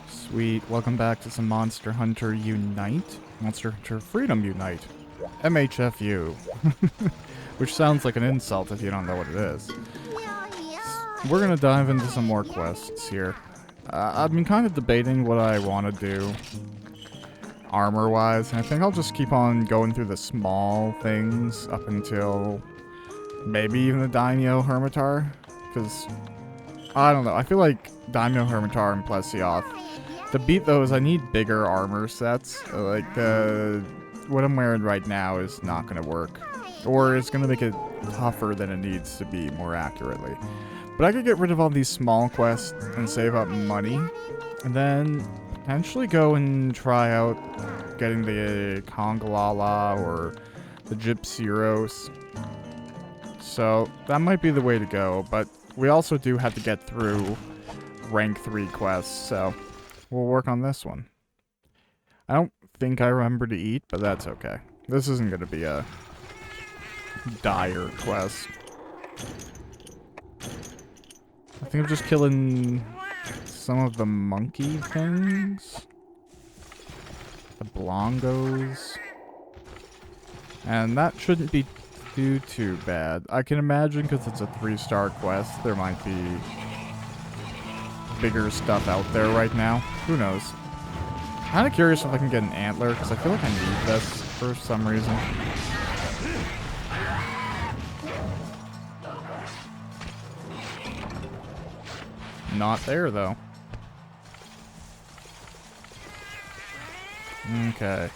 Sweet. Welcome back to some Monster Hunter Unite. Monster Hunter Freedom Unite. MHFU. Which sounds like an insult if you don't know what it is. We're gonna dive into some more quests here. I've been kind of debating what I want to do armor-wise, and I think I'll just keep on going through the small things up until maybe even the Daimyo Hermitar, because I don't know, I feel like Daimyo Hermitar and Plesioth, to beat those I need bigger armor sets. Like what I'm wearing right now is not going to work, or it's going to make it tougher than it needs to be more accurately. But I could get rid of all these small quests and save up money, and then potentially go and try out getting the Kongalala or the Gypsyros. So that might be the way to go, but we also do have to get through rank 3 quests, so we'll work on this one. I don't think I remember to eat, but that's okay. This isn't going to be a dire quest. I think I'm just killing some of the monkey things. The Blongos. And that shouldn't be too bad. I can imagine because it's a 3-star quest, there might be bigger stuff out there right now. Who knows? Kind of curious if I can get an antler, because I feel like I need this for some reason. Not there, though. Okay.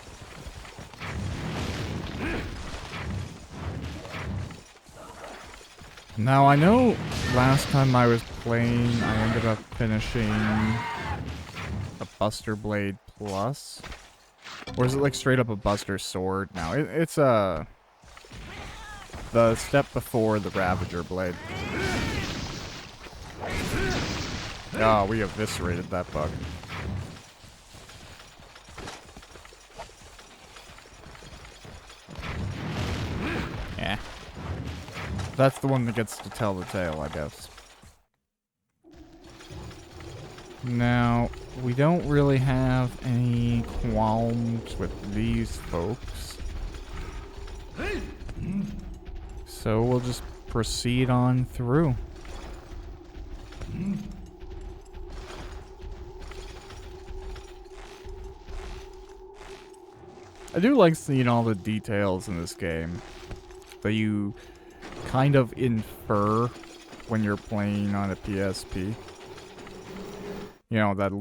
Now, I know last time I was playing, I ended up finishing a Buster Blade Plus. Or is it like straight up a Buster Sword now? It's the step before the Ravager Blade. Oh, we eviscerated that bug. Yeah. That's the one that gets to tell the tale, I guess. Now, we don't really have any qualms with these folks. So we'll just proceed on through. I do like seeing all the details in this game that you kind of infer when you're playing on a PSP. You know, that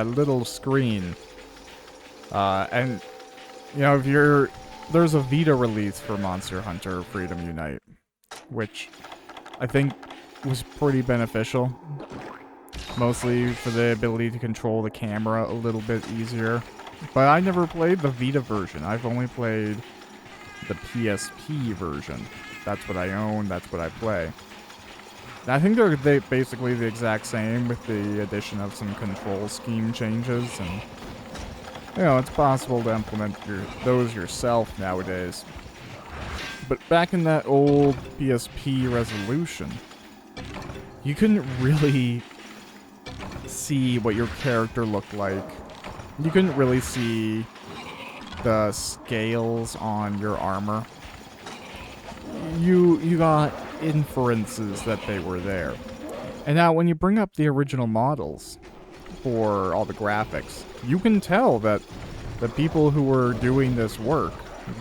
little screen. And, you know, there's a Vita release for Monster Hunter Freedom Unite, which I think was pretty beneficial. Mostly for the ability to control the camera a little bit easier. But I never played the Vita version. I've only played the PSP version. That's what I own, that's what I play. And I think they're basically the exact same with the addition of some control scheme changes, and you know, it's possible to implement those yourself nowadays. But back in that old PSP resolution, you couldn't really see what your character looked like. You couldn't really see the scales on your armor. You got inferences that they were there. And now when you bring up the original models for all the graphics, you can tell that the people who were doing this work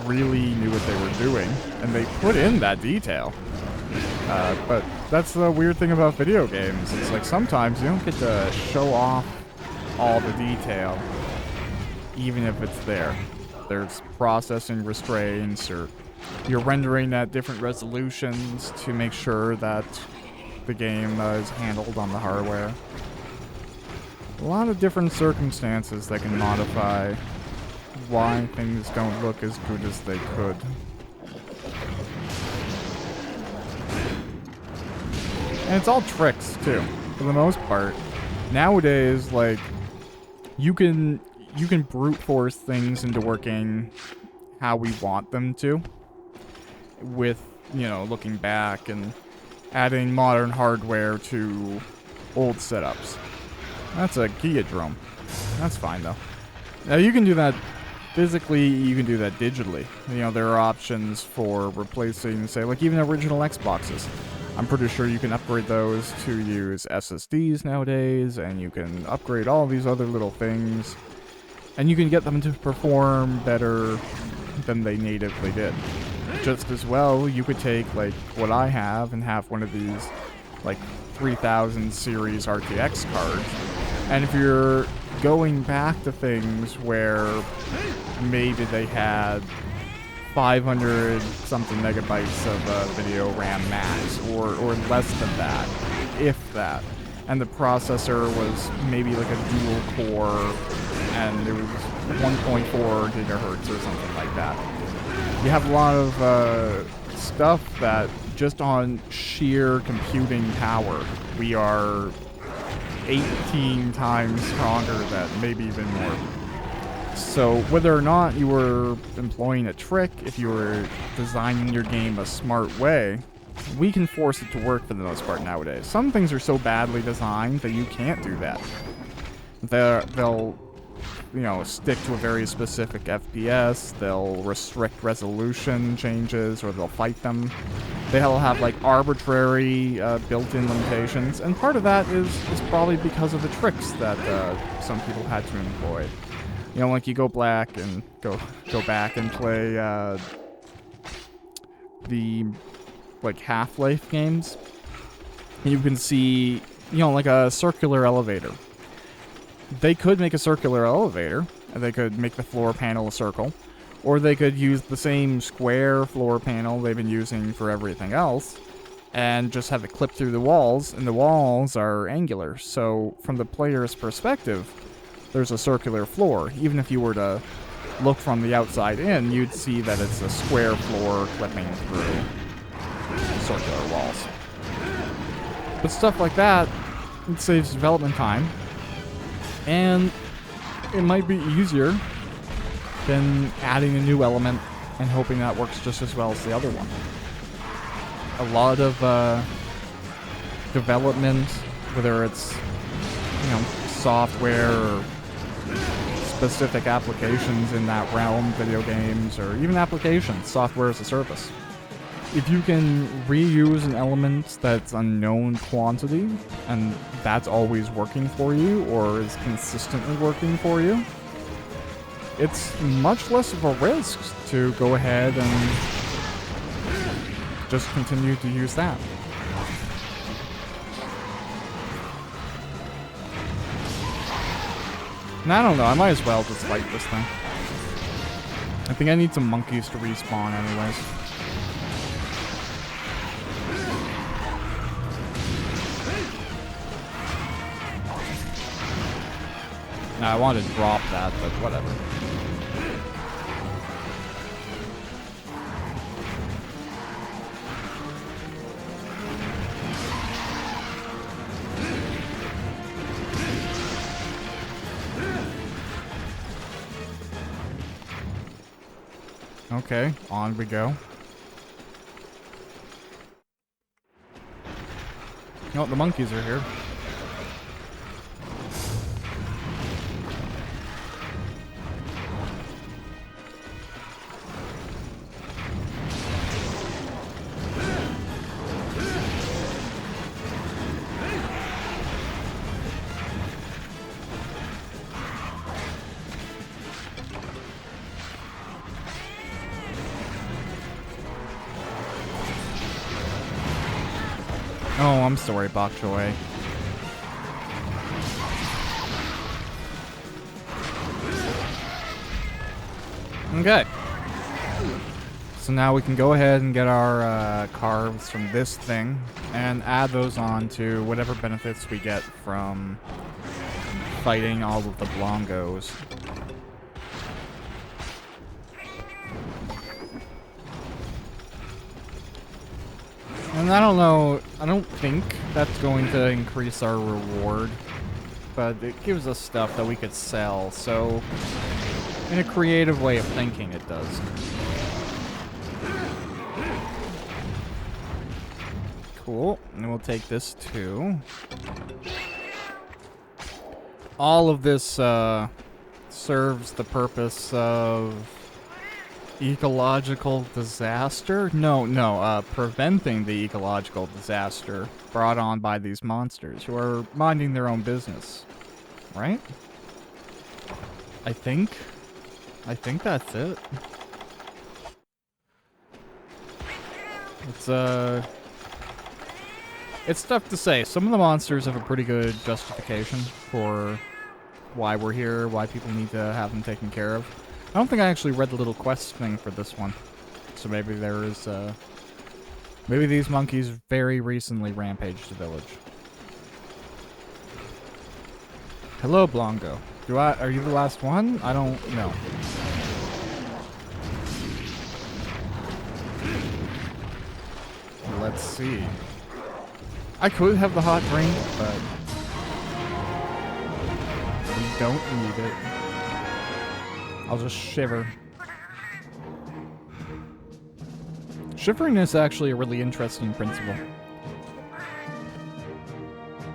really knew what they were doing, and they put in that detail. But that's the weird thing about video games. It's like sometimes you don't get to show off all the detail, even if it's there. There's processing restraints, or you're rendering at different resolutions to make sure that the game is handled on the hardware. A lot of different circumstances that can modify why things don't look as good as they could. And it's all tricks, too, for the most part. Nowadays, like, you can brute force things into working how we want them to, with, you know, looking back and adding modern hardware to old setups. That's a Geodrome. That's fine, though. Now, you can do that physically, you can do that digitally. You know, there are options for replacing, say, like even original Xboxes. I'm pretty sure you can upgrade those to use SSDs nowadays, and you can upgrade all these other little things, and you can get them to perform better than they natively did. Just as well, you could take, like, what I have and have one of these, like, 3000 series RTX cards, and if you're going back to things where maybe they had 500 something megabytes of video RAM max, or less than that, if that, and the processor was maybe like a dual core, and it was 1.4 gigahertz or something like that. You have a lot of stuff that just on sheer computing power, we are 18 times stronger than, maybe even more. So whether or not you were employing a trick, if you were designing your game a smart way, we can force it to work for the most part nowadays. Some things are so badly designed that you can't do that. They'll you know, stick to a very specific FPS, they'll restrict resolution changes, or they'll fight them. They'll have, like, arbitrary built-in limitations, and part of that is probably because of the tricks that some people had to employ. You know, like, you go back and play the, like, Half-Life games, and you can see, you know, like a circular elevator. They could make a circular elevator, and they could make the floor panel a circle, or they could use the same square floor panel they've been using for everything else, and just have it clip through the walls, and the walls are angular. So from the player's perspective, there's a circular floor. Even if you were to look from the outside in, you'd see that it's a square floor clipping through circular walls. But stuff like that, it saves development time. And it might be easier than adding a new element and hoping that works just as well as the other one. A lot of development, whether it's, you know, software or specific applications in that realm, video games, or even applications, software as a service. If you can reuse an element that's unknown quantity, and that's always working for you, or is consistently working for you, it's much less of a risk to go ahead and just continue to use that. And I don't know, I might as well just fight this thing. I think I need some monkeys to respawn anyways. Now, I wanted to drop that, but whatever. Okay, on we go. Oh, the monkeys are here. Oh, I'm sorry, Bok Choy. Okay. So now we can go ahead and get our carbs from this thing and add those on to whatever benefits we get from fighting all of the Blongos. And I don't know, I don't think that's going to increase our reward, but it gives us stuff that we could sell, so in a creative way of thinking it does. Cool, and we'll take this too. all of this serves the purpose of ecological disaster? No, preventing the ecological disaster brought on by these monsters who are minding their own business. Right? I think that's it. It's tough to say. Some of the monsters have a pretty good justification for why we're here, why people need to have them taken care of. I don't think I actually read the little quest thing for this one. So maybe there is, maybe these monkeys very recently rampaged the village. Hello, Blongo. Are you the last one? I don't know. Let's see. I could have the hot drink, but we don't need it. I'll just shiver. Shivering is actually a really interesting principle.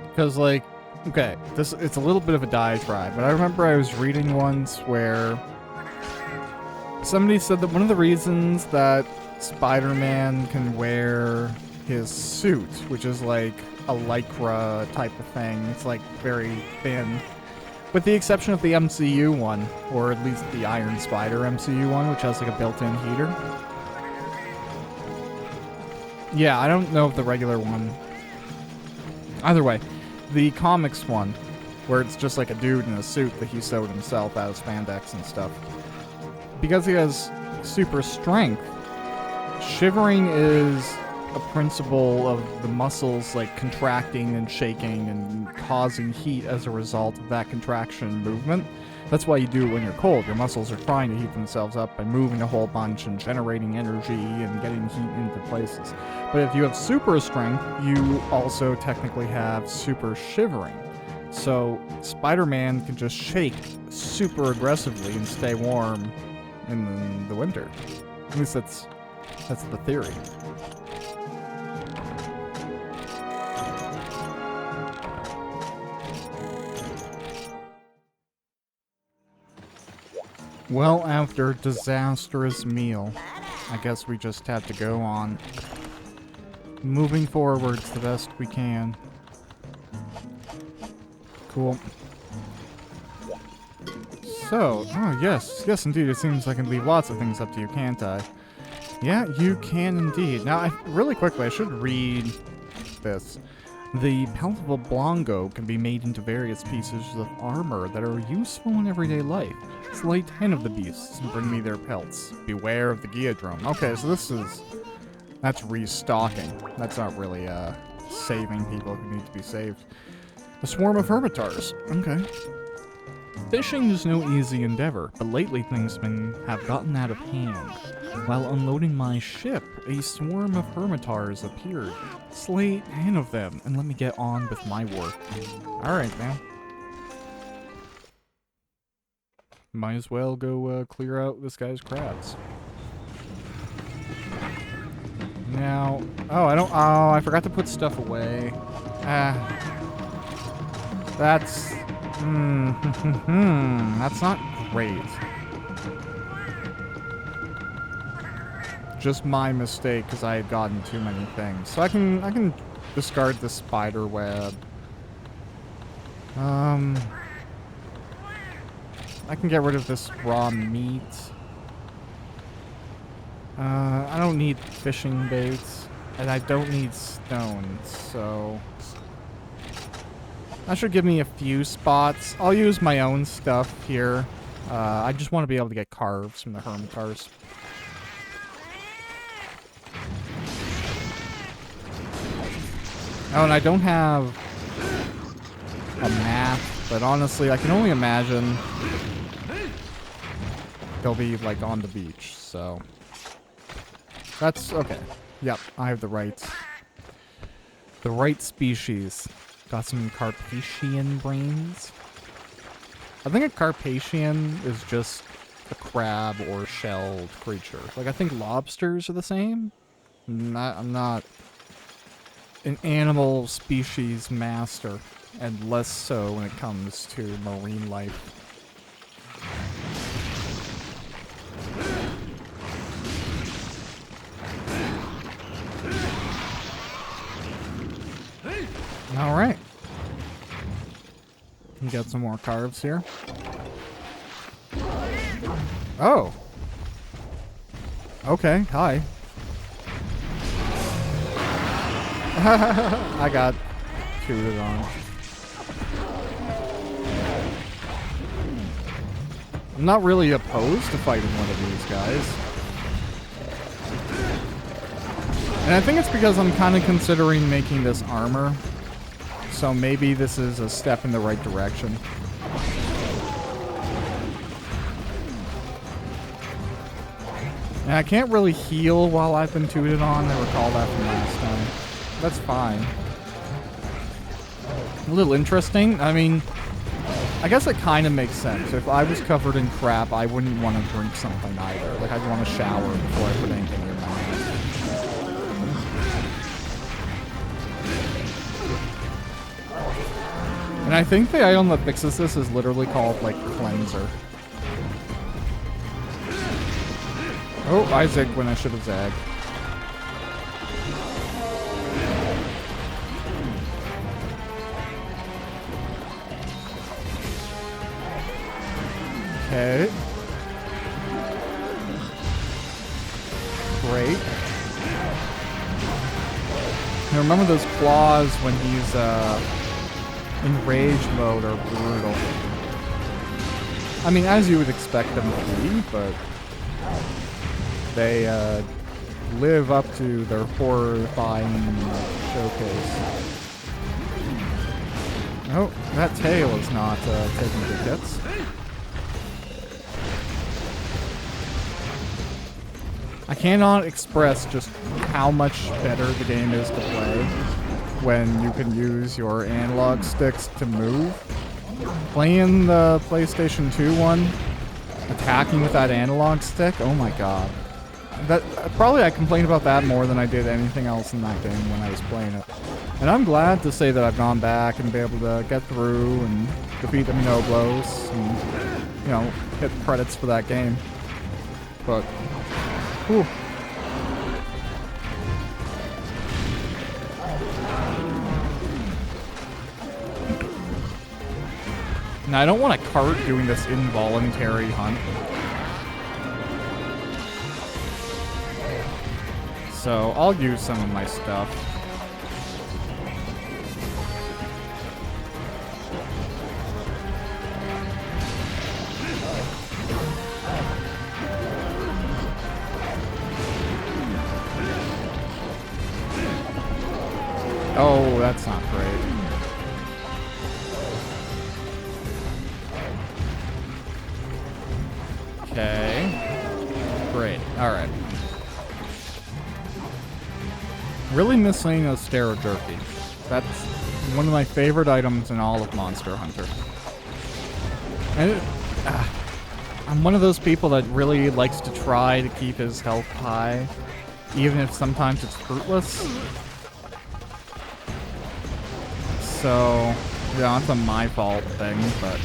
Because, like, okay, it's a little bit of a diatribe, but I remember I was reading once where somebody said that one of the reasons that Spider-Man can wear his suit, which is like a lycra type of thing, it's like very thin, with the exception of the MCU one, or at least the Iron Spider MCU one, which has like a built-in heater. Yeah, I don't know if the regular one. Either way, the comics one, where it's just like a dude in a suit that he sewed himself out of spandex and stuff. Because he has super strength, shivering is a principle of the muscles like contracting and shaking and causing heat as a result of that contraction movement. That's why you do it when you're cold. Your muscles are trying to heat themselves up by moving a whole bunch and generating energy and getting heat into places. But if you have super strength, you also technically have super shivering. So Spider-Man can just shake super aggressively and stay warm in the winter. At least that's the theory. Well, after a disastrous meal, I guess we just have to go on moving forwards the best we can. Cool. So, oh yes indeed, it seems I can leave lots of things up to you, can't I? Yeah, you can indeed. Now, really quickly, I should read this. The palatable Blongo can be made into various pieces of armor that are useful in everyday life. Slay 10 of the beasts and bring me their pelts. Beware of the Geodrome. Okay, so that's restocking. That's not really, saving people who need to be saved. A swarm of hermitars. Okay. Fishing is no easy endeavor, but lately things have gotten out of hand. While unloading my ship, a swarm of hermitars appeared. Slay 10 of them, and let me get on with my work. Alright, man. Might as well go clear out this guy's crabs. Now, I forgot to put stuff away. That's not great. Just my mistake, because I had gotten too many things. So I can discard the spider web. I can get rid of this raw meat. I don't need fishing baits, and I don't need stones, so that should give me a few spots. I'll use my own stuff here. I just want to be able to get carves from the hermitars. Oh, and I don't have a map, but honestly, I can only imagine they'll be, like, on the beach, so that's okay. Yep, I have the right species. Got some Carpathian brains. I think a Carpathian is just a crab or shelled creature. Like, I think lobsters are the same. I'm not an animal species master. and less so when it comes to marine life. All right. We got some more carves here. Oh. Okay, hi. I got tooted on. I'm not really opposed to fighting one of these guys. And I think it's because I'm kind of considering making this armor. So maybe this is a step in the right direction. And I can't really heal while I've been tooted on. I recall that from last time. That's fine. A little interesting. I mean, I guess it kind of makes sense. If I was covered in crap, I wouldn't want to drink something either. Like, I'd want to shower before I put anything in my mouth. And I think the item that fixes this is literally called, like, Cleanser. Oh, I zigged when I should have zagged. Okay. Great. Now remember those claws when he's, in rage mode are brutal. I mean, as you would expect them to be, but they live up to their horrifying showcase. Oh, that tail is not taking good hits. I cannot express just how much better the game is to play when you can use your analog sticks to move. Playing the PlayStation 2 one, attacking with that analog stick, oh my god. That probably I complained about that more than I did anything else in that game when I was playing it. And I'm glad to say that I've gone back and be able to get through and defeat the Minoblos and, you know, hit credits for that game. But, whew. Now, I don't want a cart doing this involuntary hunt. So, I'll use some of my stuff. Oh, that's not great. Okay. Great. Alright. Really missing a Stero Jerky. That's one of my favorite items in all of Monster Hunter. And I'm one of those people that really likes to try to keep his health high, even if sometimes it's fruitless. So, yeah, it's a my fault thing, but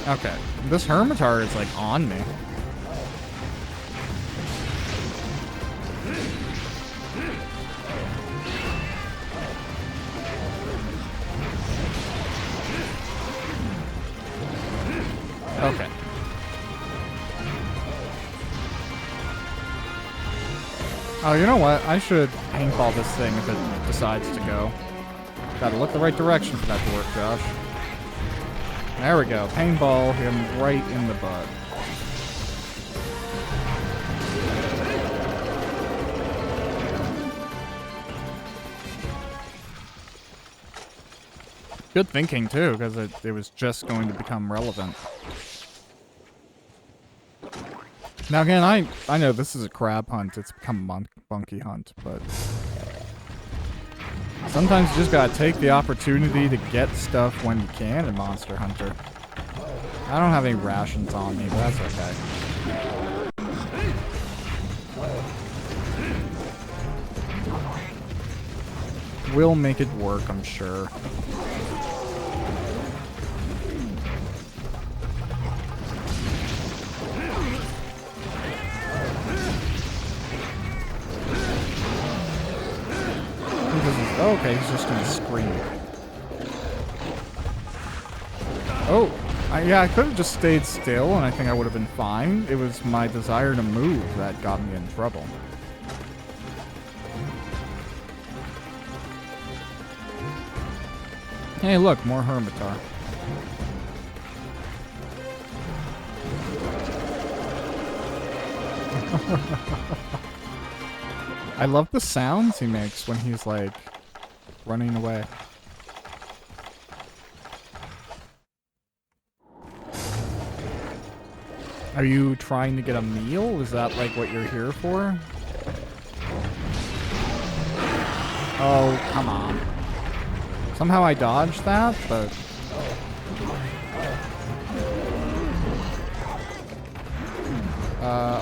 okay, this Hermitar is like on me. Okay. Oh, you know what? I should paintball this thing if it decides to go. Gotta look the right direction for that to work, Josh. There we go. Paintball him right in the butt. Good thinking, too, because it was just going to become relevant. Now again, I know this is a crab hunt, it's become a monkey hunt, but sometimes you just gotta take the opportunity to get stuff when you can in Monster Hunter. I don't have any rations on me, but that's okay. We'll make it work, I'm sure. Oh, okay, he's just gonna scream. Oh, yeah, I could have just stayed still and I think I would have been fine. It was my desire to move that got me in trouble. Hey, look, more Hermitar. I love the sounds he makes when he's, like, running away. Are you trying to get a meal? Is that, like, what you're here for? Oh, come on. Somehow I dodged that, but...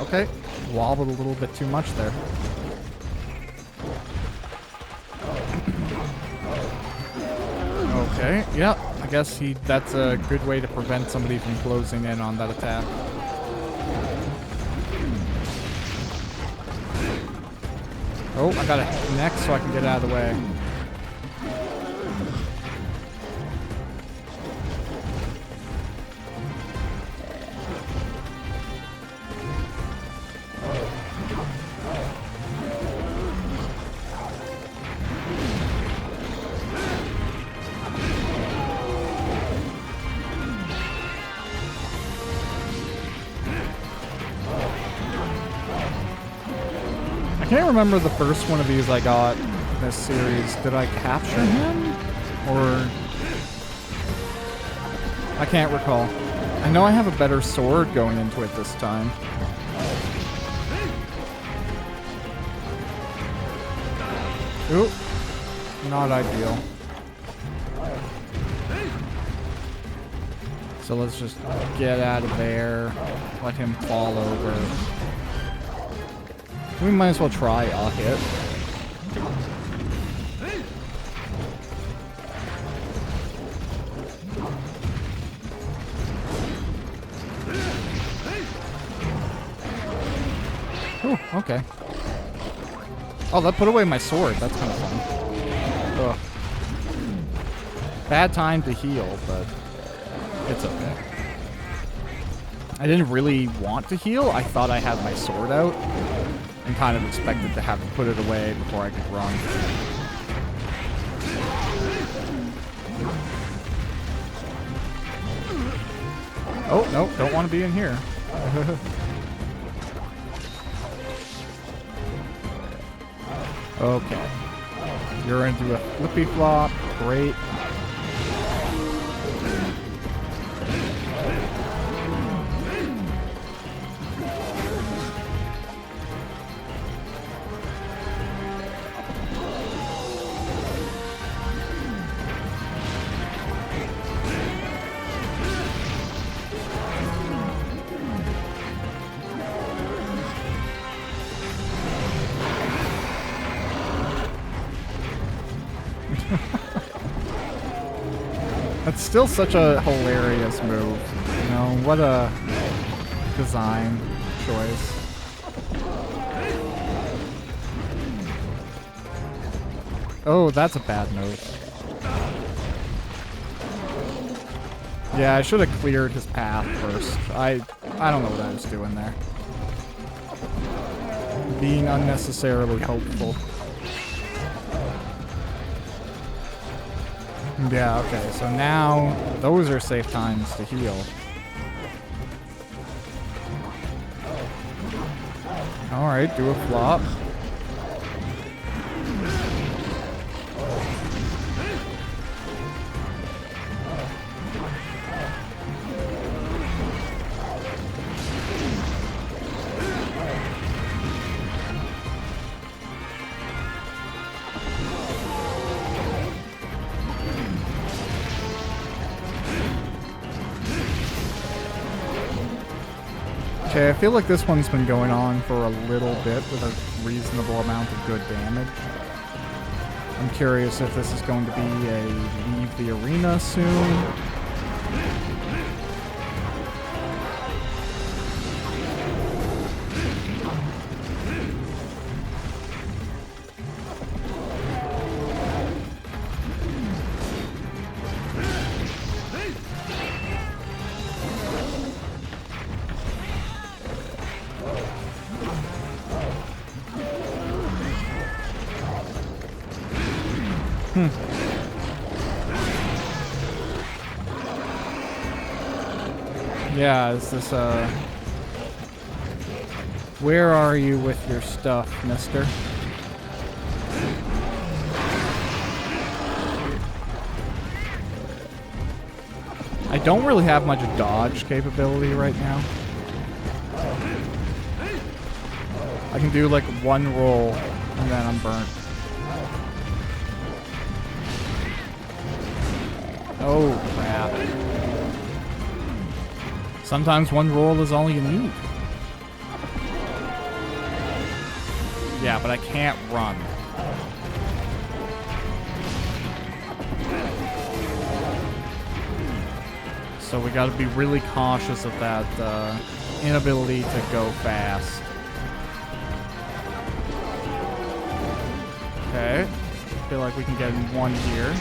okay. Wobbled a little bit too much there. Okay, yeah. I guess that's a good way to prevent somebody from closing in on that attack. Oh, I got a next so I can get out of the way. I can't remember the first one of these I got in this series. Did I capture him? Or... I can't recall. I know I have a better sword going into it this time. Ooh. Not ideal. So let's just get out of there. Let him fall over. We might as well try a hit. Ooh, okay. Oh, that put away my sword. That's kind of fun. Ugh. Bad time to heal, but it's okay. I didn't really want to heal. I thought I had my sword out. And kind of expected to have to put it away before I could run. Oh, no, don't want to be in here. Okay. You're into a flippy flop. Great. That's still such a hilarious move. You know, what a design choice. Oh, that's a bad move. Yeah, I should have cleared his path first. I don't know what I was doing there. Being unnecessarily hopeful. Yeah, okay, so now those are safe times to heal. Alright, do a flop. Okay, I feel like this one's been going on for a little bit with a reasonable amount of good damage. I'm curious if this is going to be a leave the arena soon. Yeah, is this, where are you with your stuff, mister? I don't really have much dodge capability right now. I can do like one roll, and then I'm burnt. Oh, crap. Sometimes one roll is all you need. Yeah, but I can't run. So we gotta be really cautious of that inability to go fast. Okay. I feel like we can get in one here.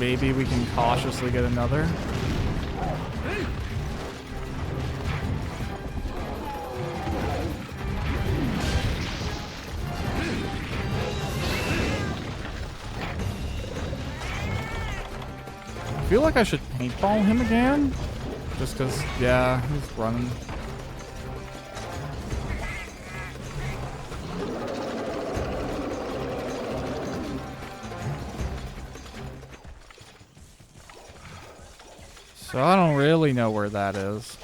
Maybe we can cautiously get another. I feel like I should paintball him again. Just because, yeah, he's running. So I don't really know where that is.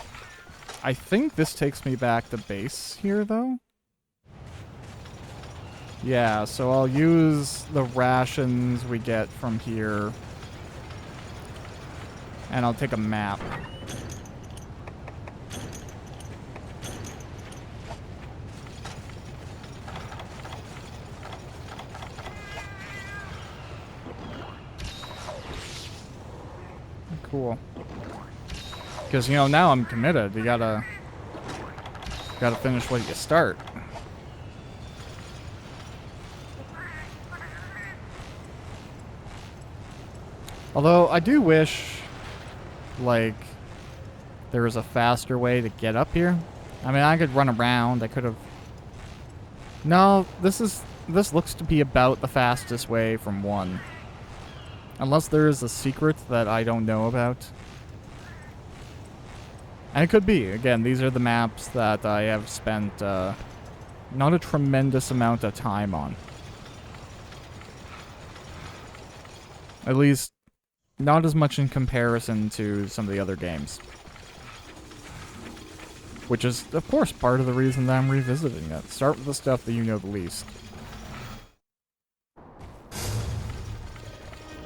I think this takes me back to base here, though. Yeah, so I'll use the rations we get from here. And I'll take a map. Cool. Because, you know, now I'm committed. You gotta finish what you start. Although, I do wish, like, there was a faster way to get up here. I mean, I could run around. I could have... No, this looks to be about the fastest way from 1. Unless there is a secret that I don't know about. And it could be. Again, these are the maps that I have spent not a tremendous amount of time on. At least, not as much in comparison to some of the other games. Which is, of course, part of the reason that I'm revisiting it. Start with the stuff that you know the least.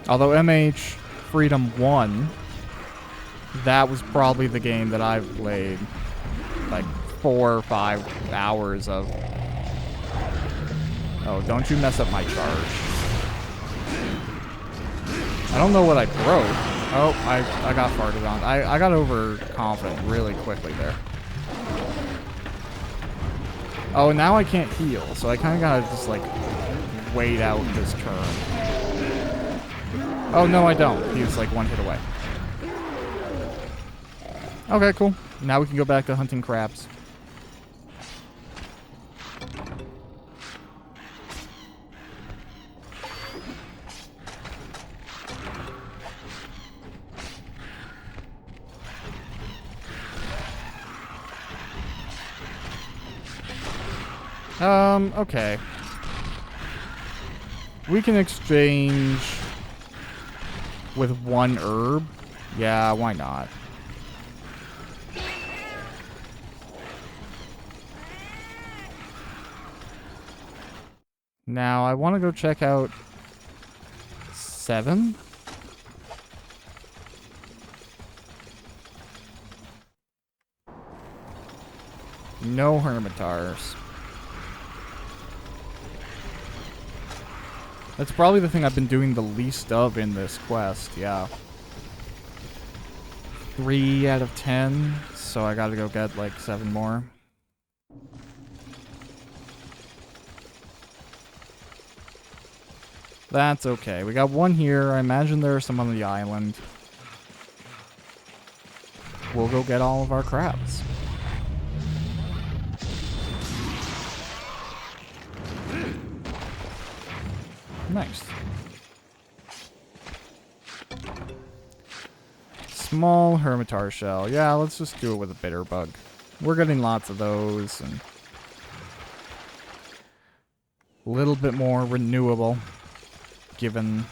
Although MH Freedom 1, that was probably the game that I've played like 4 or 5 hours of. Oh, don't you mess up my charge. I don't know what I broke. Oh, I got farted on. I got overconfident really quickly there. Oh, now I can't heal, so I kind of gotta just like wait out this turn. Oh, no, I don't. He's like 1 hit away. Okay, cool. Now we can go back to hunting crabs. Okay. We can exchange with 1 herb. Yeah, why not? Now, I want to go check out 7. No Hermitars. That's probably the thing I've been doing the least of in this quest, yeah. 3 out of 10, so I gotta go get like 7 more. That's okay. We got 1 here. I imagine there are some on the island. We'll go get all of our crabs. Nice. Small Hermitar shell. Yeah, let's just do it with a bitter bug. We're getting lots of those, and a little bit more renewable, given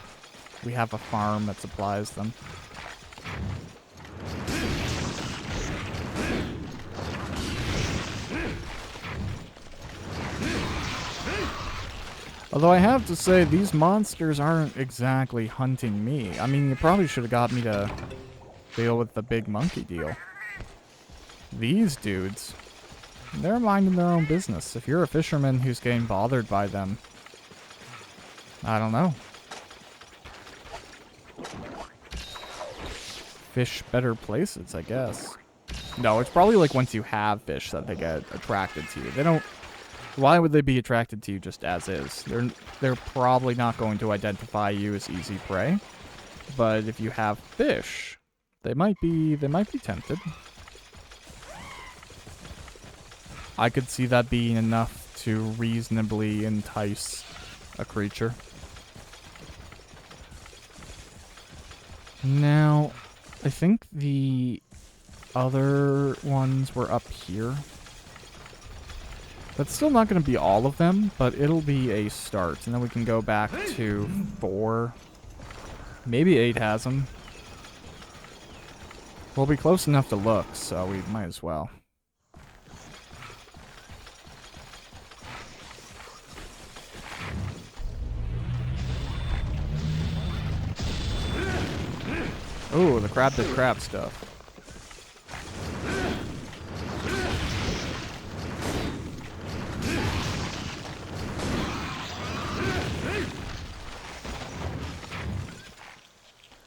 we have a farm that supplies them. Although I have to say, these monsters aren't exactly hunting me. I mean, you probably should have got me to deal with the big monkey deal. These dudes, they're minding their own business. If you're a fisherman who's getting bothered by them, I don't know. Fish better places, I guess. No, it's probably like once you have fish that they get attracted to you. They don't... Why would they be attracted to you just as is? They're probably not going to identify you as easy prey. But if you have fish, they might be tempted. I could see that being enough to reasonably entice a creature. Now, I think the other ones were up here. That's still not going to be all of them, but it'll be a start. And then we can go back to 4. Maybe 8 has them. We'll be close enough to look, so we might as well. Oh, the crab did crab stuff.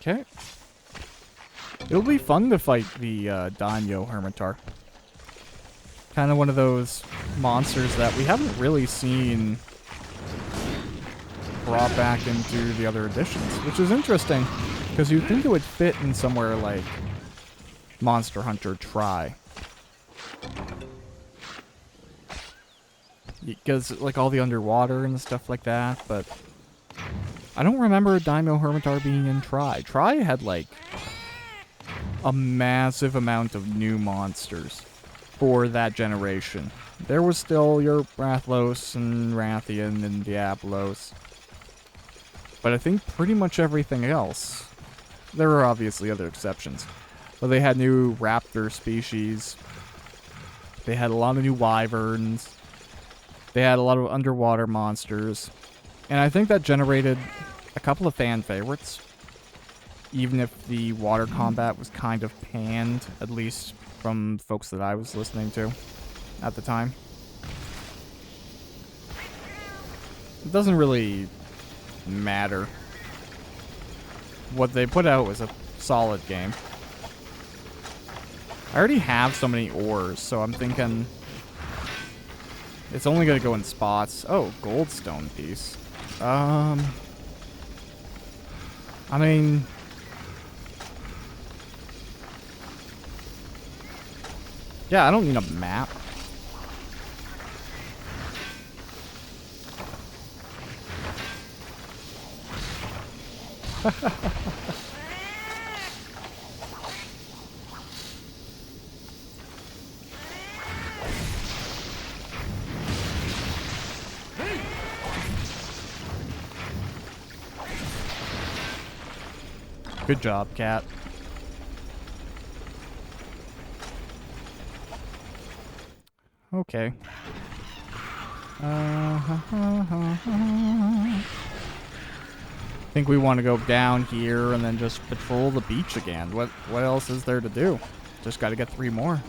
Okay. It'll be fun to fight the Daimyo Hermitar. Kind of one of those monsters that we haven't really seen brought back into the other editions, which is interesting, because you'd think it would fit in somewhere like Monster Hunter Tri. Because, like, all the underwater and stuff like that, but I don't remember Daimyo Hermitar being in Tri. Tri had, like, a massive amount of new monsters for that generation. There was still your Rathlos and Rathian and Diablos. But I think pretty much everything else, there are obviously other exceptions, but they had new raptor species. They had a lot of new wyverns. They had a lot of underwater monsters. And I think that generated a couple of fan favorites. Even if the water combat was kind of panned, at least from folks that I was listening to at the time. It doesn't really matter. What they put out was a solid game. I already have so many ores, so I'm thinking it's only going to go in spots. Oh, goldstone piece. I mean, yeah, I don't need a map. Good job, cat. Okay. I think we want to go down here and then just patrol the beach again. What else is there to do? Just got to get 3 more.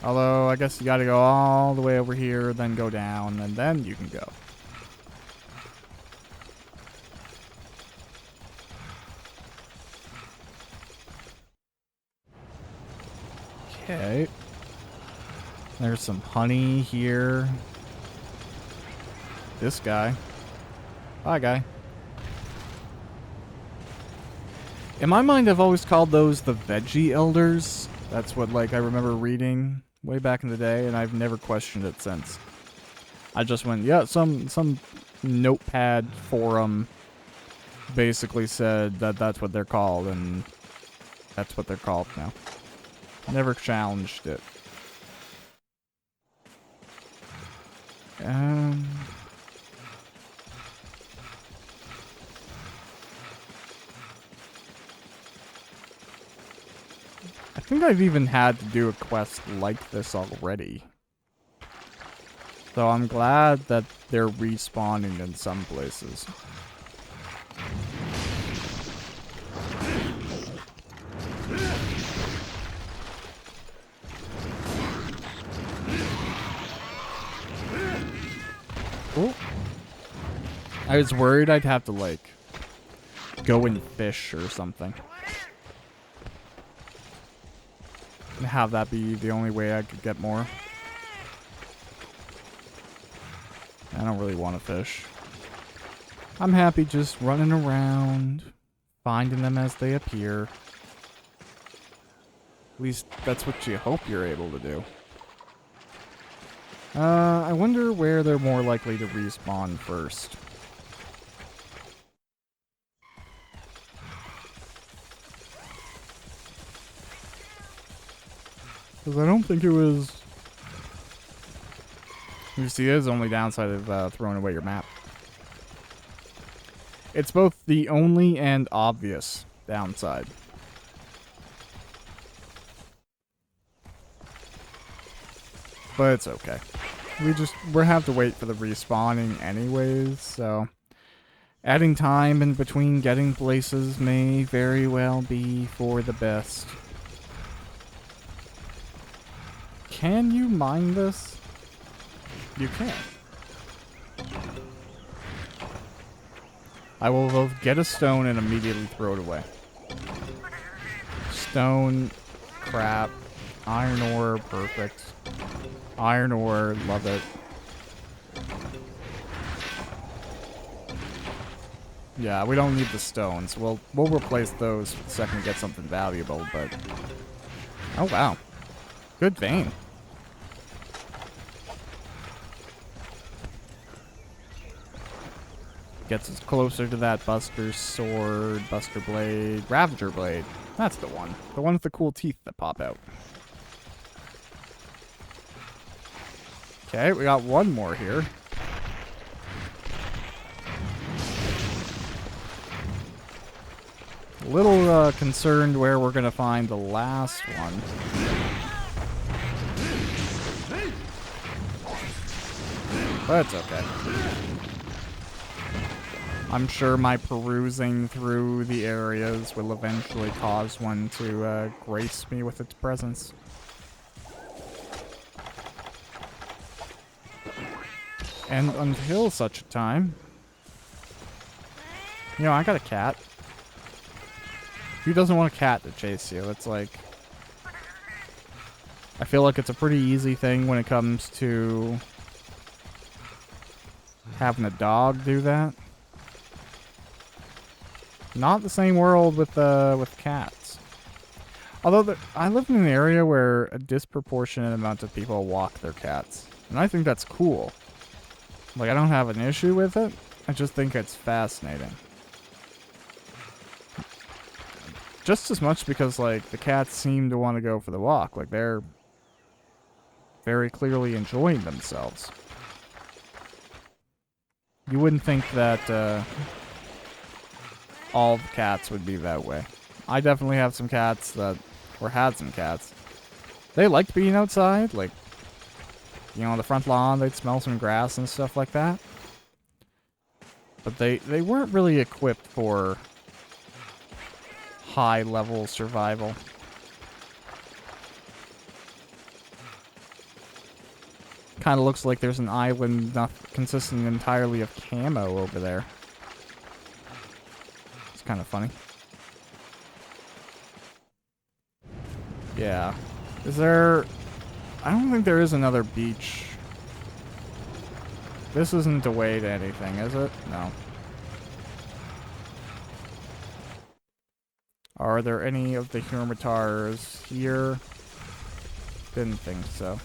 Although, I guess you gotta go all the way over here, then go down, and then you can go. Okay. There's some honey here. This guy. Hi, guy. In my mind, I've always called those the veggie elders. That's what, like, I remember reading way back in the day, and I've never questioned it since. I just went, yeah, some notepad forum basically said that that's what they're called, and that's what they're called now. Never challenged it. I think I've even had to do a quest like this already. So I'm glad that they're respawning in some places. Oh. I was worried I'd have to, like, go and fish or something. And have that be the only way I could get more. I don't really want to fish. I'm happy just running around, finding them as they appear. At least that's what you hope you're able to do. I wonder where they're more likely to respawn first. Because I don't think it was... You see, it is the only downside of throwing away your map. It's both the only and obvious downside. But it's okay. We'll have to wait for the respawning anyways, so... Adding time in between getting places may very well be for the best. Can you mine this? You can. I will both get a stone and immediately throw it away. Stone, crap, iron ore, perfect. Iron ore, love it. Yeah, we don't need the stones. We'll replace those the second we get something valuable, but... Oh, wow. Good vein. Gets us closer to that Buster Sword, Buster Blade, Ravager Blade. That's the one. The one with the cool teeth that pop out. Okay, we got one more here. A little concerned where we're going to find the last one. But it's okay. I'm sure my perusing through the areas will eventually cause one to grace me with its presence. And until such a time... You know, I got a cat. Who doesn't want a cat to chase you? It's like... I feel like it's a pretty easy thing when it comes to... having a dog do that. Not the same world with cats. Although I live in an area where a disproportionate amount of people walk their cats. And I think that's cool. Like, I don't have an issue with it. I just think it's fascinating. Just as much because, like, the cats seem to want to go for the walk. Like, they're very clearly enjoying themselves. You wouldn't think that, all the cats would be that way. I definitely have some cats that, or had some cats. They liked being outside, like, you know, on the front lawn, they'd smell some grass and stuff like that. But they weren't really equipped for high-level survival. Kind of looks like there's an island not consisting entirely of camo over there. It's kind of funny. Yeah. Is there... I don't think there is another beach. This isn't a way to anything, is it? No. Are there any of the Huromatars here? Didn't think so.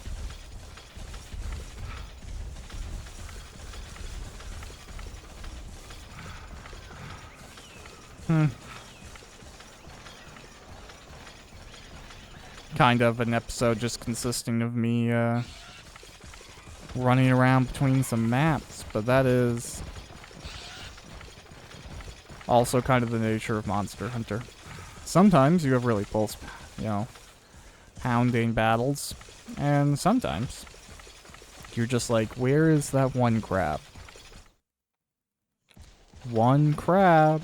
Kind of an episode just consisting of me running around between some maps, but that is also kind of the nature of Monster Hunter. Sometimes you have really pulse, you know, hounding battles, and sometimes you're just like, where is that one crab? One crab.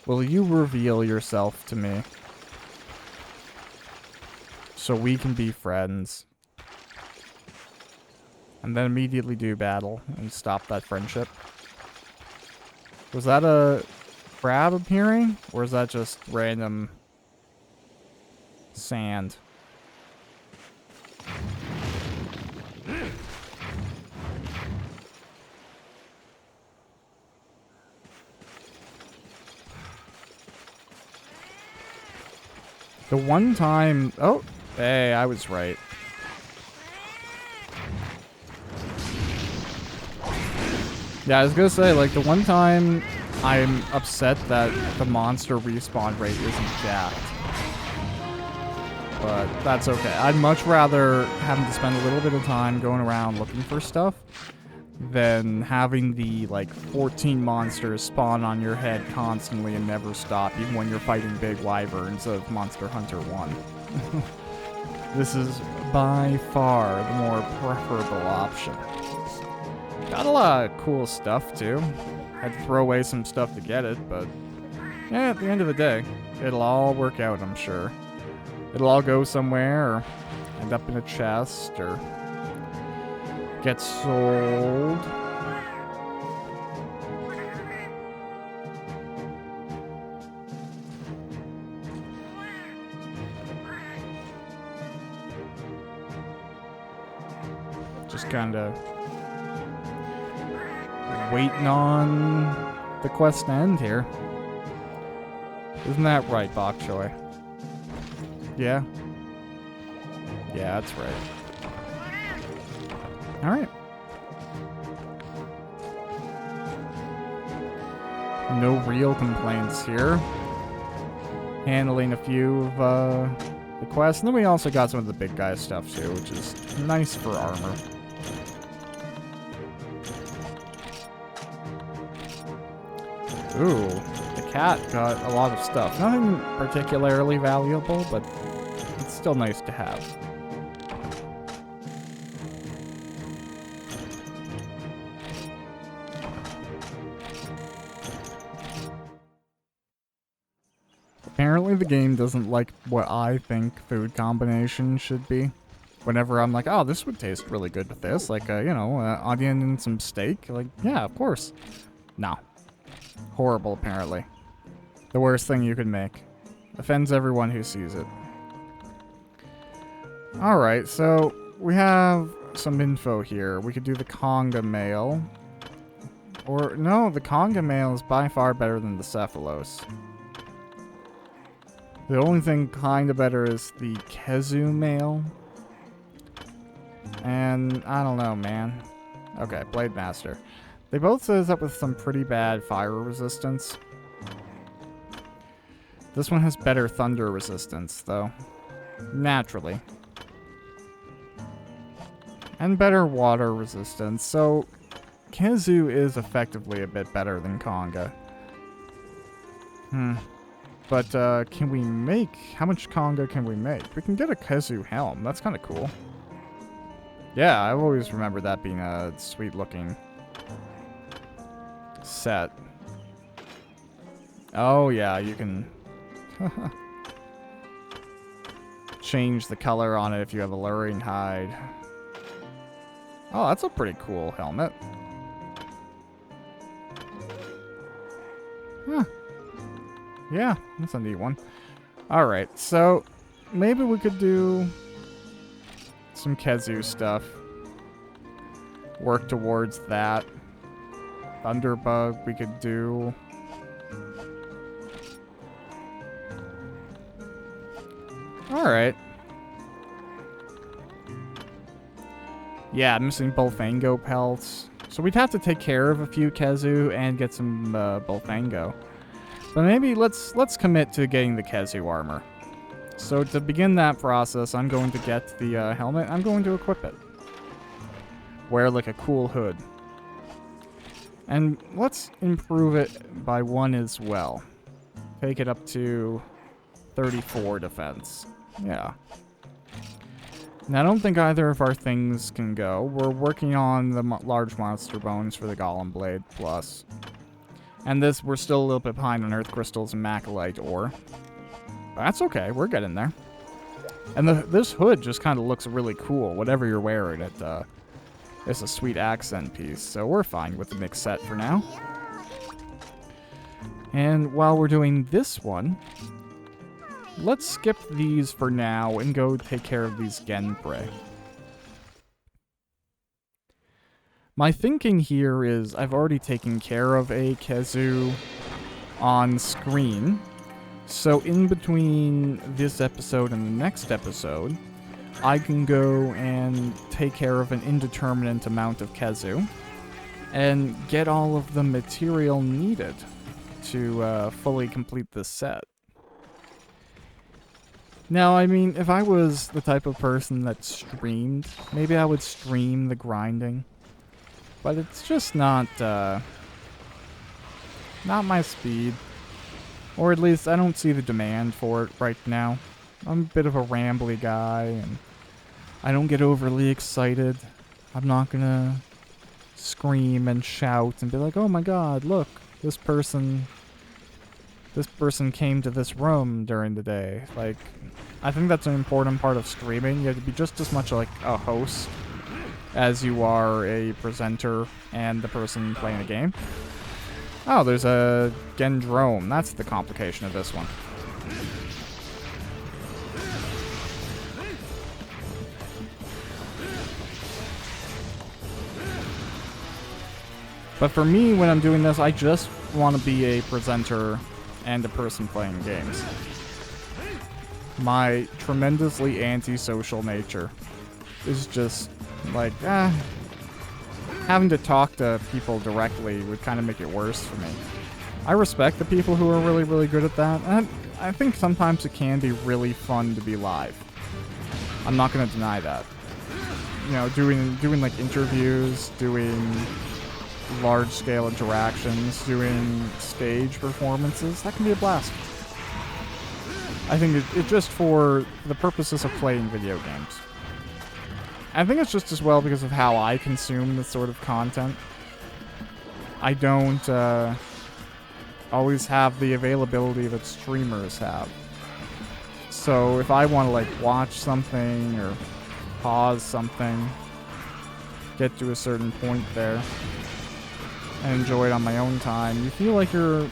Will you reveal yourself to me? So we can be friends. And then immediately do battle and stop that friendship. Was that a crab appearing? Or is that just random sand? The one time... Oh, hey, I was right. Yeah, I was gonna say, like, the one time I'm upset that the monster respawn rate isn't jacked. But that's okay. I'd much rather having to spend a little bit of time going around looking for stuff than having the, like, 14 monsters spawn on your head constantly and never stop, even when you're fighting big wyverns of Monster Hunter 1. This is by far the more preferable option. Got a lot of cool stuff, too. Had to throw away some stuff to get it, but yeah, at the end of the day, it'll all work out, I'm sure. It'll all go somewhere, or end up in a chest, or get sold. Just kind of waiting on the quest to end here. Isn't that right, Bok Choy? Yeah? Yeah, that's right. Alright. No real complaints here. Handling a few of the quests. And then we also got some of the big guy stuff too, which is nice for armor. Ooh, the cat got a lot of stuff. Nothing particularly valuable, but it's still nice to have. Apparently the game doesn't like what I think food combinations should be. Whenever I'm like, oh, this would taste really good with this, like, you know, onion and some steak, like, yeah, of course. No. Horrible, apparently. The worst thing you could make. Offends everyone who sees it. Alright, so we have some info here. We could do the conga mail. Or, no, the conga mail is by far better than the Cephalos. The only thing kind of better is the Kezu mail. And, I don't know, man. Okay, Blade Master. They both set us up with some pretty bad fire resistance. This one has better thunder resistance, though. Naturally. And better water resistance, so Kezu is effectively a bit better than Conga. But, can we make... How much Conga can we make? We can get a Kezu helm. That's kind of cool. Yeah, I've always remembered that being a sweet-looking set. Oh, yeah, you can... change the color on it if you have alluring hide. Oh, that's a pretty cool helmet. Huh. Yeah, that's a neat one. Alright, so maybe we could do some Kezu stuff. Work towards that. Thunderbug we could do. Alright. Yeah, missing Bullfango pelts. So we'd have to take care of a few Kezu and get some Bullfango. But maybe let's commit to getting the Kezu armor. So to begin that process, I'm going to get the helmet. I'm going to equip it. Wear like a cool hood. And let's improve it by 1 as well. Take it up to 34 defense. Yeah. Now, I don't think either of our things can go. We're working on the large monster bones for the Golem Blade Plus. And this, we're still a little bit behind on Earth Crystals and Macalite ore. But that's okay, we're getting there. And this hood just kind of looks really cool, whatever you're wearing. It's a sweet accent piece, so we're fine with the mixed set for now. And while we're doing this one, let's skip these for now and go take care of these Genprey. My thinking here is I've already taken care of a Kezu on screen. So in between this episode and the next episode, I can go and take care of an indeterminate amount of Kezu and get all of the material needed to fully complete this set. Now, I mean, if I was the type of person that streamed, maybe I would stream the grinding. But it's just not my speed. Or at least I don't see the demand for it right now. I'm a bit of a rambly guy, and I don't get overly excited. I'm not gonna scream and shout and be like, oh my god, look, this person came to this room during the day. Like, I think that's an important part of streaming. You have to be just as much like a host as you are a presenter and the person playing the game. Oh, there's a Gendrome. That's the complication of this one. But for me, when I'm doing this, I just want to be a presenter and a person playing games. My tremendously antisocial nature is just like, having to talk to people directly would kind of make it worse for me. I respect the people who are really, really good at that. And I think sometimes it can be really fun to be live. I'm not going to deny that. You know, doing like interviews, doing large-scale interactions, doing stage performances, that can be a blast. I think it just for the purposes of playing video games. I think it's just as well because of how I consume this sort of content. I don't always have the availability that streamers have. So if I want to like watch something or pause something, get to a certain point there, and enjoy it on my own time, you feel like you're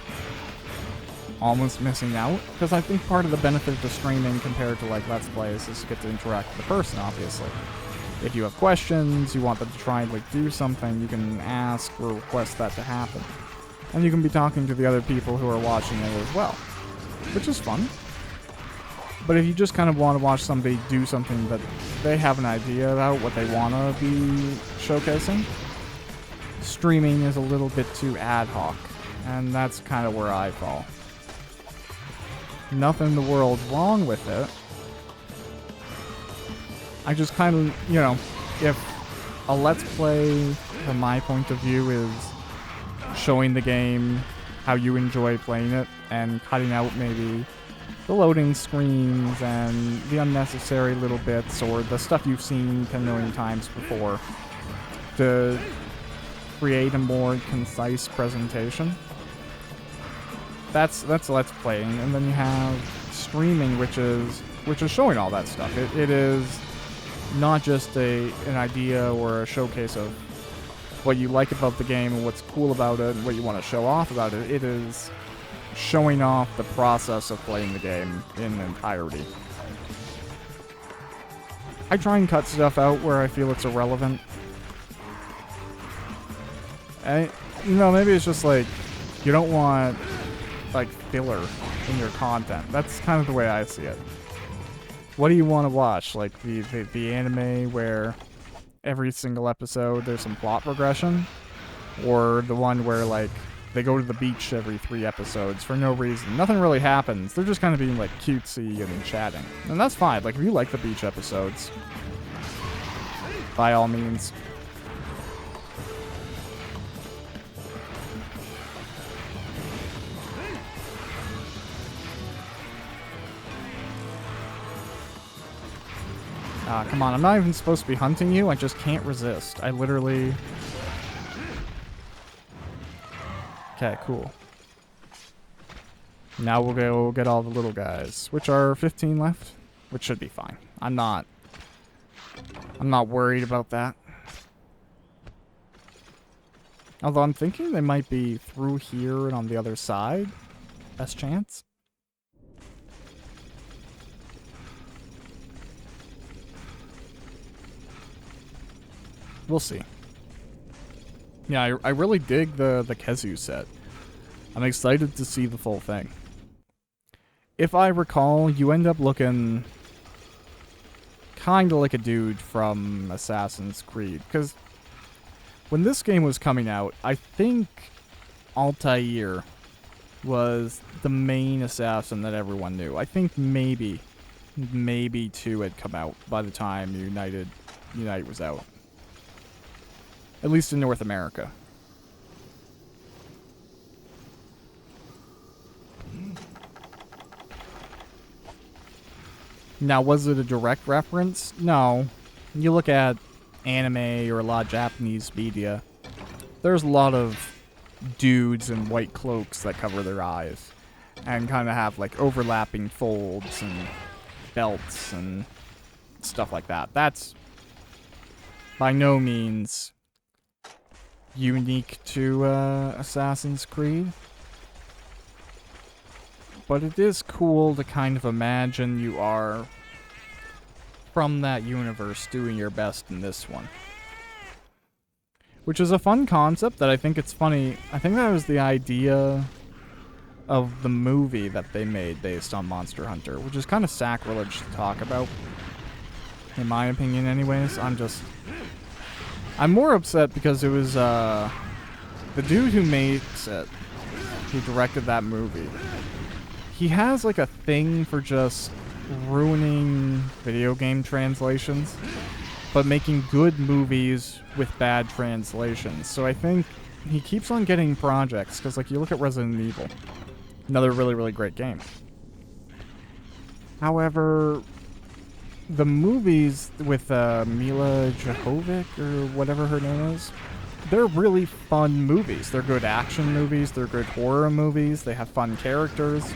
almost missing out. Because I think part of the benefit to streaming compared to like Let's Plays is to get to interact with the person, obviously. If you have questions, you want them to try and like do something, you can ask or request that to happen. And you can be talking to the other people who are watching it as well, which is fun. But if you just kind of want to watch somebody do something that they have an idea about what they want to be showcasing, streaming is a little bit too ad hoc, and that's kind of where I fall. Nothing in the world wrong with it. I just kind of, you know, if a Let's Play, from my point of view, is showing the game how you enjoy playing it and cutting out maybe the loading screens and the unnecessary little bits or the stuff you've seen 10 million times before to create a more concise presentation. That's Let's Playing, and then you have streaming, which is showing all that stuff. It is not just an idea or a showcase of what you like about the game and what's cool about it and what you want to show off about it. It is showing off the process of playing the game in entirety. I try and cut stuff out where I feel it's irrelevant. And, you know, maybe it's just like, you don't want, like, filler in your content. That's kind of the way I see it. What do you want to watch? Like, the anime where every single episode there's some plot progression? Or the one where, like, they go to the beach every 3 episodes for no reason. Nothing really happens. They're just kind of being, like, cutesy and chatting. And that's fine. Like, if you like the beach episodes, by all means. Come on, I'm not even supposed to be hunting you. I just can't resist. I literally... Okay, cool. Now we'll go get all the little guys, which are 15 left, which should be fine. I'm not worried about that. Although I'm thinking they might be through here and on the other side. Best chance. We'll see. Yeah, I really dig the Kezu set. I'm excited to see the full thing. If I recall, you end up looking kinda like a dude from Assassin's Creed. Because when this game was coming out, I think Altair was the main assassin that everyone knew. I think maybe 2 had come out by the time Unite was out. At least in North America. Now, was it a direct reference? No. You look at anime or a lot of Japanese media, there's a lot of dudes in white cloaks that cover their eyes and kind of have like overlapping folds and belts and stuff like that. That's by no means unique to Assassin's Creed. But it is cool to kind of imagine you are from that universe doing your best in this one. Which is a fun concept that I think it's funny. I think that was the idea of the movie that they made based on Monster Hunter, which is kind of sacrilege to talk about. In my opinion anyways. I'm more upset because it was the dude who makes it, who directed that movie. He has like a thing for just ruining video game translations, but making good movies with bad translations. So I think he keeps on getting projects, because like you look at Resident Evil, another really, really great game. However, the movies with Mila Jovovich, or whatever her name is, they're really fun movies. They're good action movies, they're good horror movies, they have fun characters.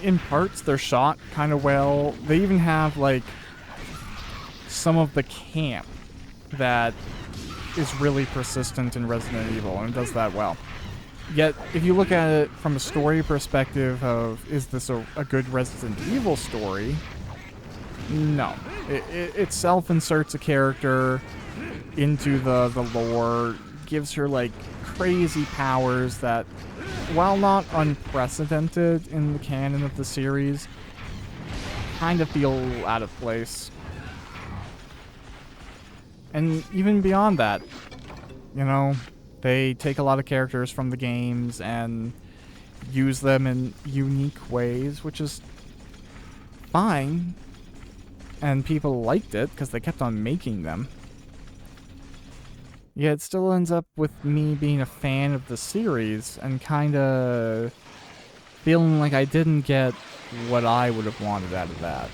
In parts, they're shot kind of well. They even have, like, some of the camp that is really persistent in Resident Evil, and it does that well. Yet, if you look at it from a story perspective of, is this a good Resident Evil story? No. It self-inserts a character into the lore, gives her, like, crazy powers that, while not unprecedented in the canon of the series, kind of feel out of place. And even beyond that, you know, they take a lot of characters from the games and use them in unique ways, which is fine. And people liked it because they kept on making them. Yet it still ends up with me being a fan of the series and kind of feeling like I didn't get what I would have wanted out of that.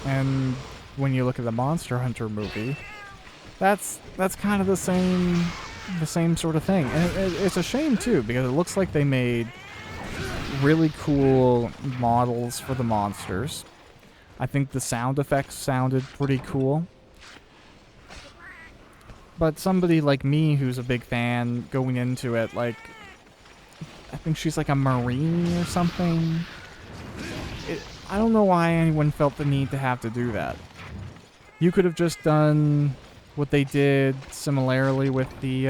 And when you look at the Monster Hunter movie, that's kind of the same sort of thing. And it's a shame too, because it looks like they made really cool models for the monsters. I think the sound effects sounded pretty cool. But somebody like me who's a big fan going into it, like, I think she's like a Marine or something. I don't know why anyone felt the need to have to do that. You could have just done what they did similarly with the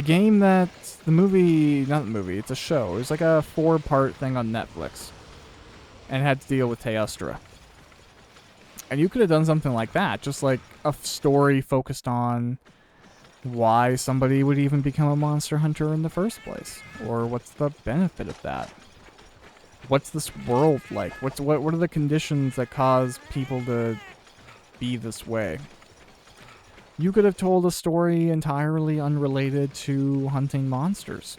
game that, the movie, not the movie, it's a show. It was like a 4-part thing on Netflix. And it had to deal with Teostra. And you could have done something like that, just like a story focused on why somebody would even become a monster hunter in the first place, or what's the benefit of that. What's this world like? What are the conditions that cause people to be this way? You could have told a story entirely unrelated to hunting monsters.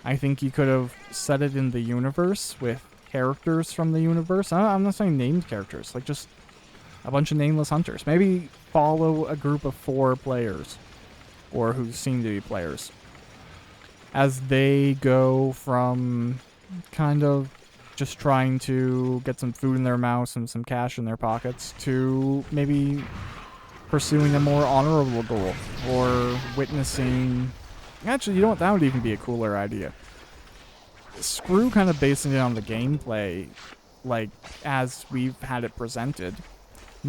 I think you could have set it in the universe with characters from the universe. I'm not saying named characters, like just a bunch of nameless hunters. Maybe follow a group of 4 players, or who seem to be players, as they go from kind of just trying to get some food in their mouths and some cash in their pockets to maybe pursuing a more honorable goal, or witnessing... Actually, you know what? That would even be a cooler idea. Screw kind of basing it on the gameplay, like, as we've had it presented.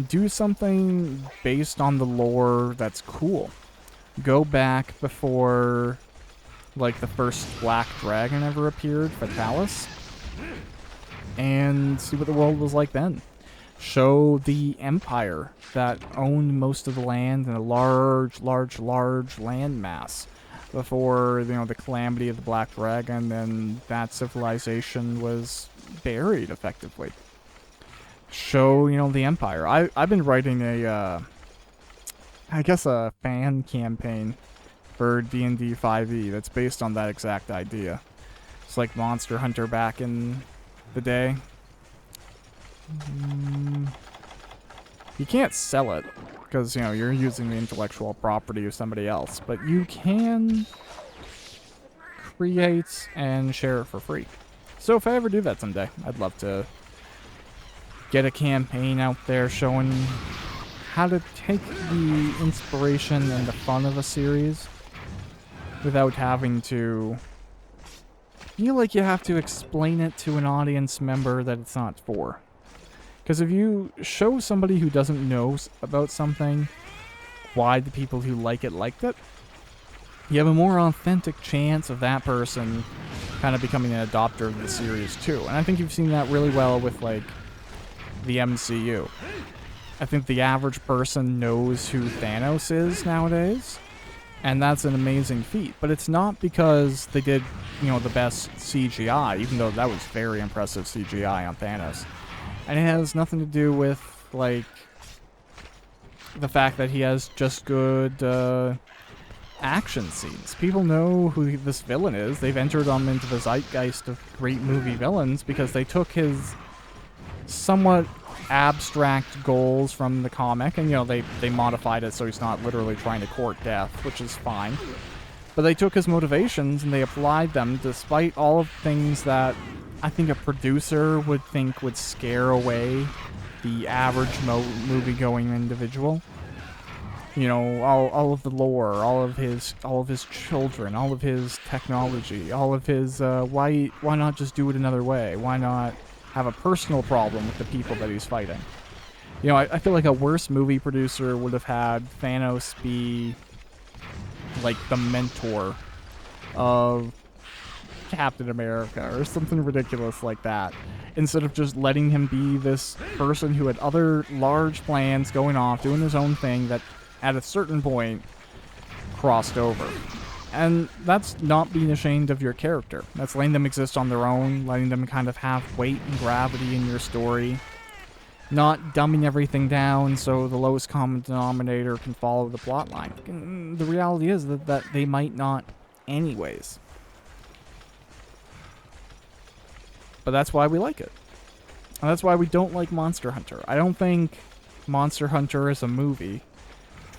Do something based on the lore that's cool. Go back before, like, the first Black Dragon ever appeared, Fatalis, and see what the world was like then. Show the Empire that owned most of the land in a large land mass before, you know, the calamity of the Black Dragon, and that civilization was buried, effectively. Show, you know, the Empire. I've been writing a, I guess a fan campaign for D&D 5e that's based on that exact idea. It's like Monster Hunter back in the day. You can't sell it, because, you know, you're using the intellectual property of somebody else, but you can create and share it for free. So if I ever do that someday, I'd love to get a campaign out there showing how to take the inspiration and the fun of a series without having to feel like you have to explain it to an audience member that it's not for. Because if you show somebody who doesn't know about something why the people who like it liked it, you have a more authentic chance of that person kind of becoming an adopter of the series too. And I think you've seen that really well with, like, the MCU. I think the average person knows who Thanos is nowadays, and that's an amazing feat. But it's not because they did, you know, the best CGI, even though that was very impressive CGI on Thanos. And it has nothing to do with, like, the fact that he has just good action scenes. People know who this villain is. They've entered him into the zeitgeist of great movie villains because they took his somewhat abstract goals from the comic, and, you know, they modified it so he's not literally trying to court death, which is fine. But they took his motivations and they applied them despite all of things that I think a producer would think would scare away the average movie-going individual. You know, all of the lore, all of his children, all of his technology, all of his why not just do it another way? Why not have a personal problem with the people that he's fighting? You know, I feel like a worse movie producer would have had Thanos be like the mentor of Captain America or something ridiculous like that, instead of just letting him be this person who had other large plans going off, doing his own thing that at a certain point crossed over. And that's not being ashamed of your character. That's letting them exist on their own, letting them kind of have weight and gravity in your story. Not dumbing everything down so the lowest common denominator can follow the plotline. The reality is that they might not anyways. But that's why we like it. And that's why we don't like Monster Hunter. I don't think Monster Hunter as a movie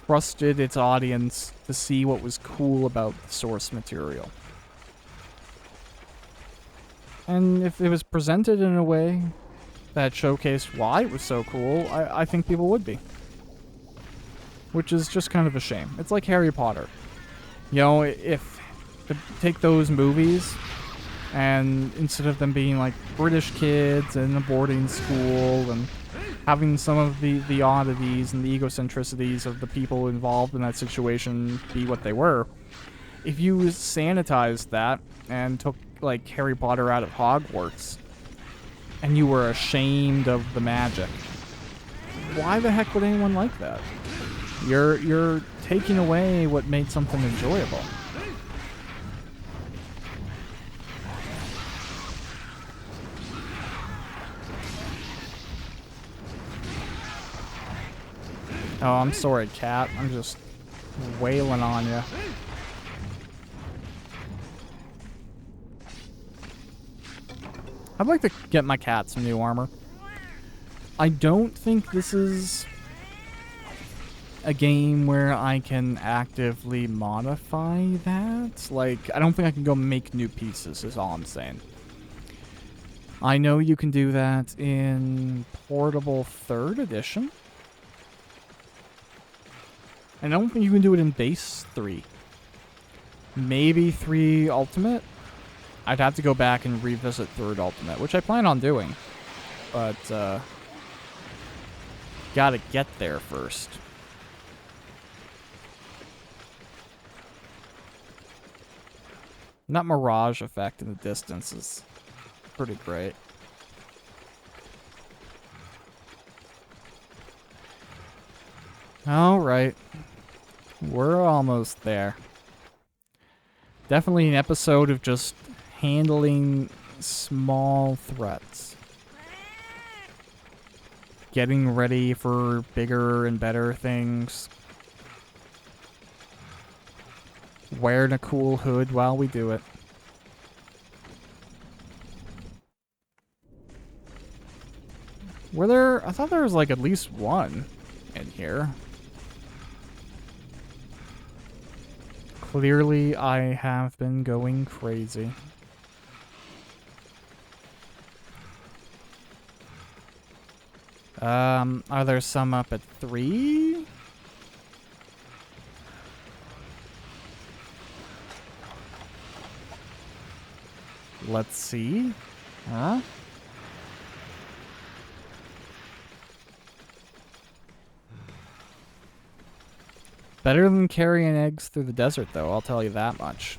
trusted its audience to see what was cool about the source material. And if it was presented in a way that showcased why it was so cool, I think people would be. Which is just kind of a shame. It's like Harry Potter. You know, if take those movies, and instead of them being like British kids in a boarding school and having some of the oddities and the egocentricities of the people involved in that situation be what they were, if you sanitized that and took like Harry Potter out of Hogwarts and you were ashamed of the magic, why the heck would anyone like that? You're taking away what made something enjoyable. Oh, I'm sorry, cat. I'm just wailing on you. I'd like to get my cat some new armor. I don't think this is a game where I can actively modify that. Like, I don't think I can go make new pieces, is all I'm saying. I know you can do that in Portable 3rd Edition. I don't think you can do it in Base 3. Maybe 3 Ultimate? I'd have to go back and revisit 3rd Ultimate, which I plan on doing. But, gotta get there first. That mirage effect in the distance is pretty great. Alright. We're almost there. Definitely an episode of just handling small threats. Getting ready for bigger and better things. Wearing a cool hood while we do it. Were there... I thought there was like at least one in here. Clearly, I have been going crazy. Are there some up at 3? Let's see. Huh? Better than carrying eggs through the desert, though, I'll tell you that much.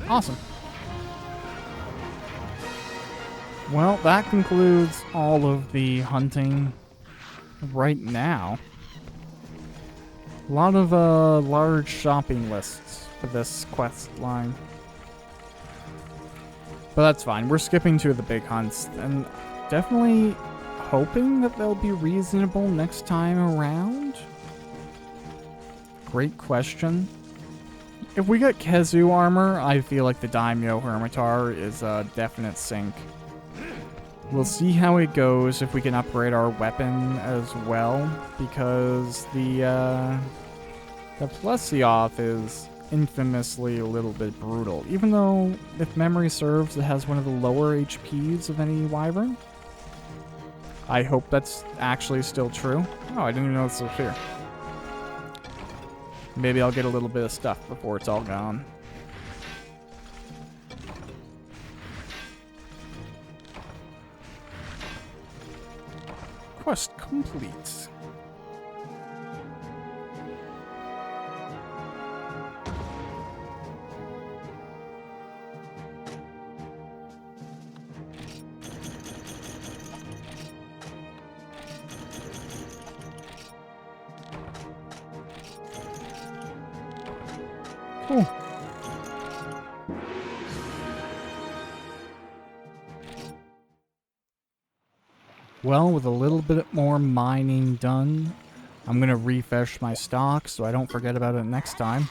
Awesome. Well, that concludes all of the hunting right now. A lot of large shopping lists for this quest line. But that's fine. We're skipping to the big hunts, and definitely hoping that they'll be reasonable next time around. Great question. If we get Kezu armor, I feel like the Daimyo Hermitar is a definite sink. We'll see how it goes if we can upgrade our weapon as well, because the Plesioth is infamously a little bit brutal. Even though, if memory serves, it has one of the lower HPs of any Wyvern. I hope that's actually still true. Oh, I didn't even know this was here. Maybe I'll get a little bit of stuff before it's all gone. Quest complete. Cool. Well, with a little bit more mining done, I'm going to refresh my stock so I don't forget about it next time.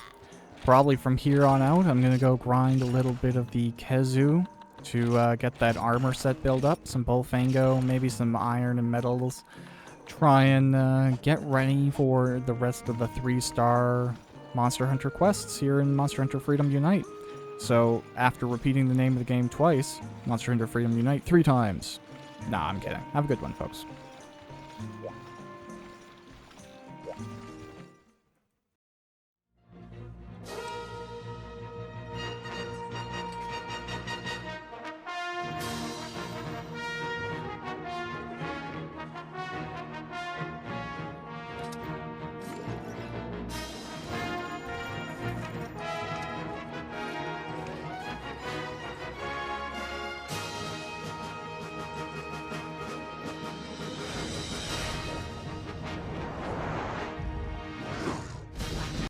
Probably from here on out, I'm going to go grind a little bit of the Kezu to get that armor set built up, some Bullfango, maybe some iron and metals. try and get ready for the rest of the 3-star Monster Hunter quests here in Monster Hunter Freedom Unite. So, after repeating the name of the game twice, Monster Hunter Freedom Unite 3 times. Nah, I'm kidding. Have a good one, folks.